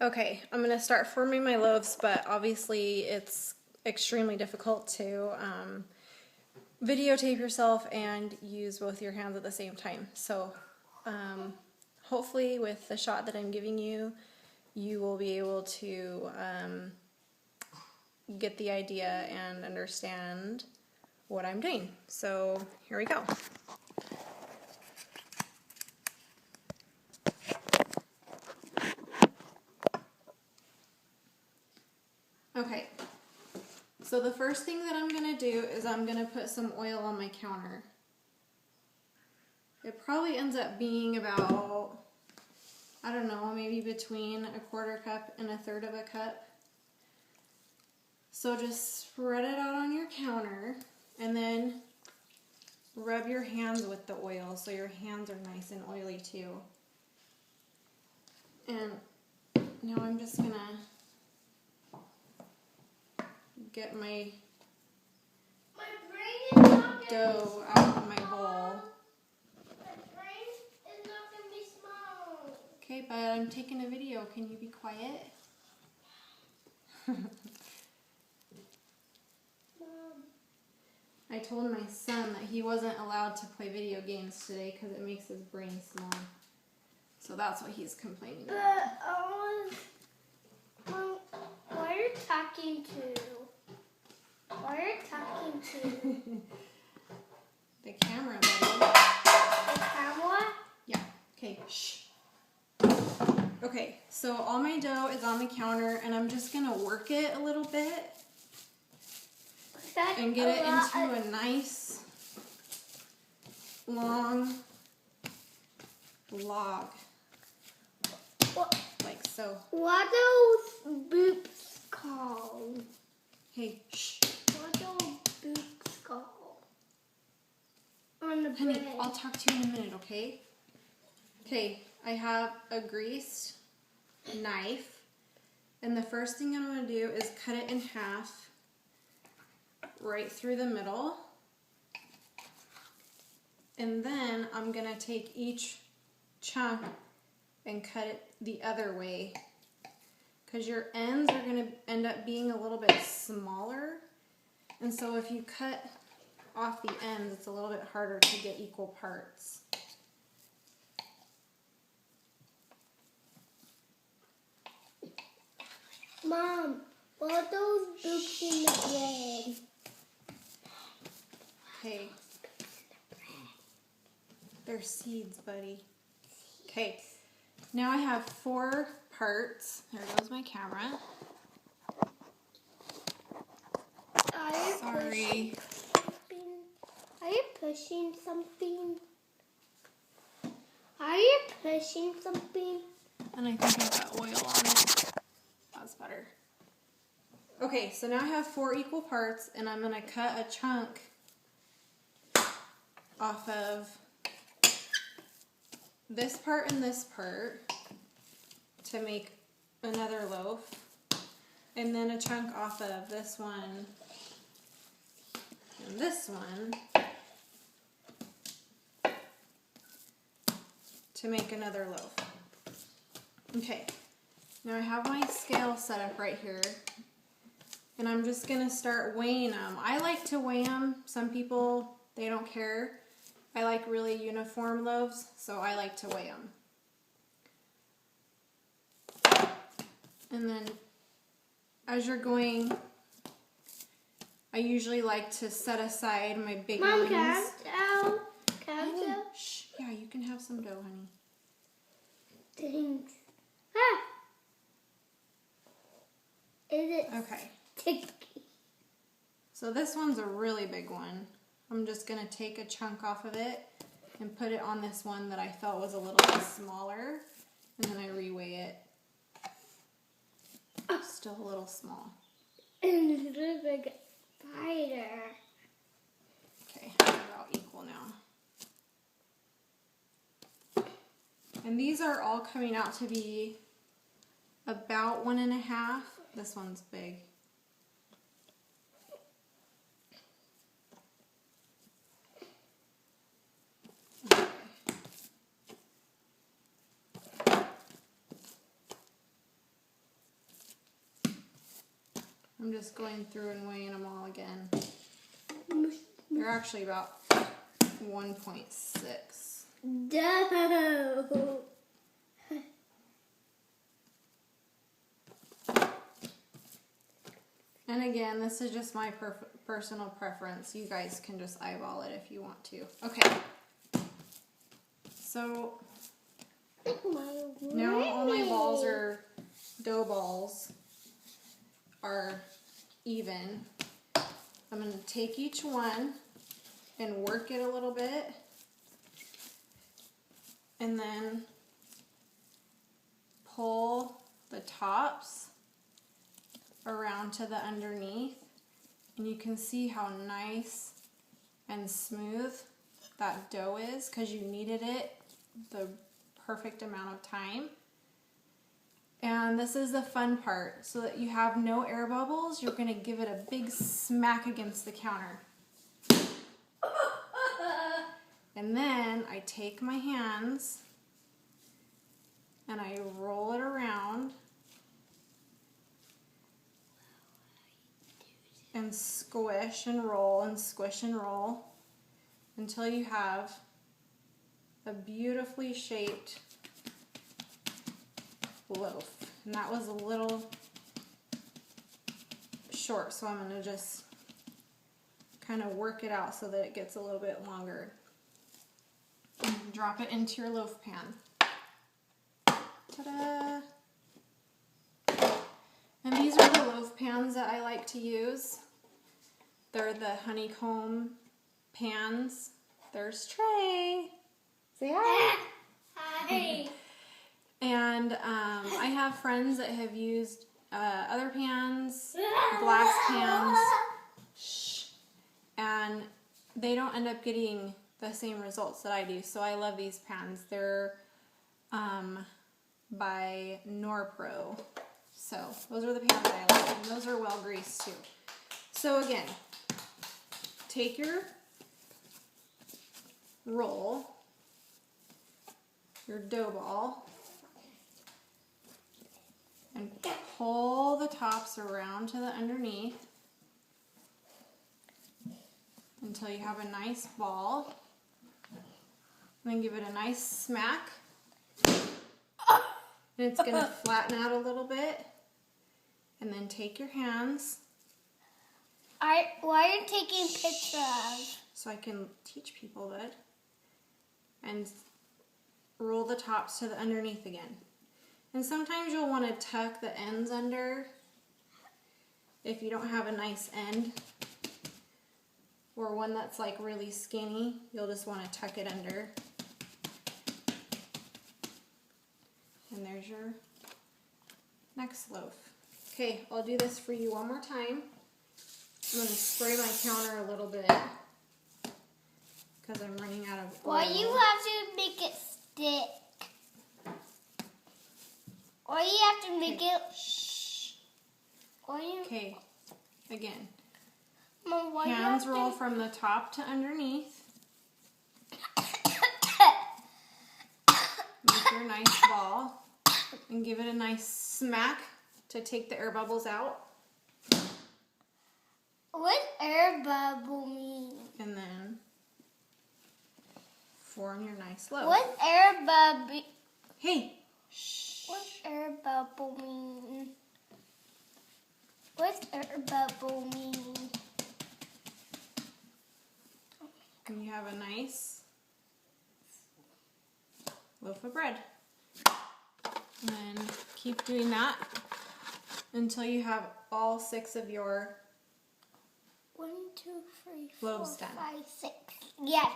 Okay, I'm going to start forming my loaves, but obviously it's extremely difficult to videotape yourself and use both your hands at the same time. So hopefully with the shot that I'm giving you, you will be able to get the idea and understand what I'm doing. So here we go. Okay, so the first thing that I'm going to do is I'm going to put some oil on my counter. It probably ends up being about, I don't know, maybe between a 1/4 cup and a 1/3 of a cup. So just spread it out on your counter and then rub your hands with the oil so your hands are nice and oily too. And now I'm just going to get my dough out of my bowl. Okay, but I'm taking a video. Can you be quiet? I told my son that he wasn't allowed to play video games today because it makes his brain small. So that's what he's complaining about. What are you talking to? What are you talking to? The camera, buddy. The camera? Yeah. Okay, shh. Okay, so all my dough is on the counter and I'm just going to work it a little bit and get it into a nice long log. Like so. What are those boots called? Hey, shh. What are those boots called? On the Honey, bread. I'll talk to you in a minute, okay? Okay, I have a greased knife, and the first thing I'm going to do is cut it in half, right through the middle, and then I'm going to take each chunk and cut it the other way, because your ends are going to end up being a little bit smaller, and so if you cut off the ends, it's a little bit harder to get equal parts. Mom, what are those boots in the bread? Okay. They're seeds, buddy. Okay. Now I have 4 parts. There goes my camera. Sorry. Are you pushing something? Are you pushing something? And I think I've got oil on it. That's better. Okay, so now I have 4 equal parts, and I'm going to cut a chunk off of this part and this part to make another loaf, and then a chunk off of this one and this one to make another loaf. Okay, now I have my scale set up right here, and I'm just going to start weighing them. I like to weigh them. Some people, they don't care. I like really uniform loaves, so I like to weigh them. And then as you're going, I usually like to set aside my big ones. Mom, can I tell? Shh, yeah, you can have some dough, honey. Thanks. Ah. Is it Okay. sticky? So this one's a really big one. I'm just going to take a chunk off of it and put it on this one that I felt was a little bit smaller, and then I reweigh it. Still a little small. And a little bit spider. Okay, they're about equal now. And these are all coming out to be about 1.5. This one's big. I'm just going through and weighing them all again. They're actually about 1.6. No. And again, this is just my personal preference. You guys can just eyeball it if you want to. Okay. So now all my balls are dough balls are even. I'm going to take each one and work it a little bit, and then pull the tops around to the underneath, and you can see how nice and smooth that dough is because you kneaded it the perfect amount of time. And this is the fun part. So that you have no air bubbles, you're going to give it a big smack against the counter. And then I take my hands and I roll it around and squish and roll and squish and roll until you have a beautifully shaped loaf. And that was a little short, so I'm going to just kind of work it out so that it gets a little bit longer. And drop it into your loaf pan. Ta-da! And these are the loaf pans that I like to use. They're the honeycomb pans. There's Trey. Say hi. Hi. And I have friends that have used other pans, glass pans, and they don't end up getting the same results that I do. So I love these pans. They're by Norpro. So those are the pans that I like, and those are well greased too. So again, take your roll, your dough ball, and pull the tops around to the underneath until you have a nice ball. And then give it a nice smack. And it's going to flatten out a little bit. And then take your hands. Why are you taking pictures? So I can teach people that. And roll the tops to the underneath again. And sometimes you'll want to tuck the ends under if you don't have a nice end. Or one that's like really skinny, you'll just want to tuck it under. And there's your next loaf. Okay, I'll do this for you one more time. I'm going to spray my counter a little bit because I'm running out of oil. Why you have to make it stick? Why you have to make it... Shh. Okay, again. Mom, why Hands you have roll to... from the top to underneath. Make your nice ball and give it a nice smack to take the air bubbles out. What air bubble mean? And then form your nice loaf. What air bubble? Hey! What air bubble mean? What air bubble mean? And you have a nice loaf of bread. And then keep doing that until you have all 6 of your 1, 2, 3, 4, loaves done. 5, 6. Yes.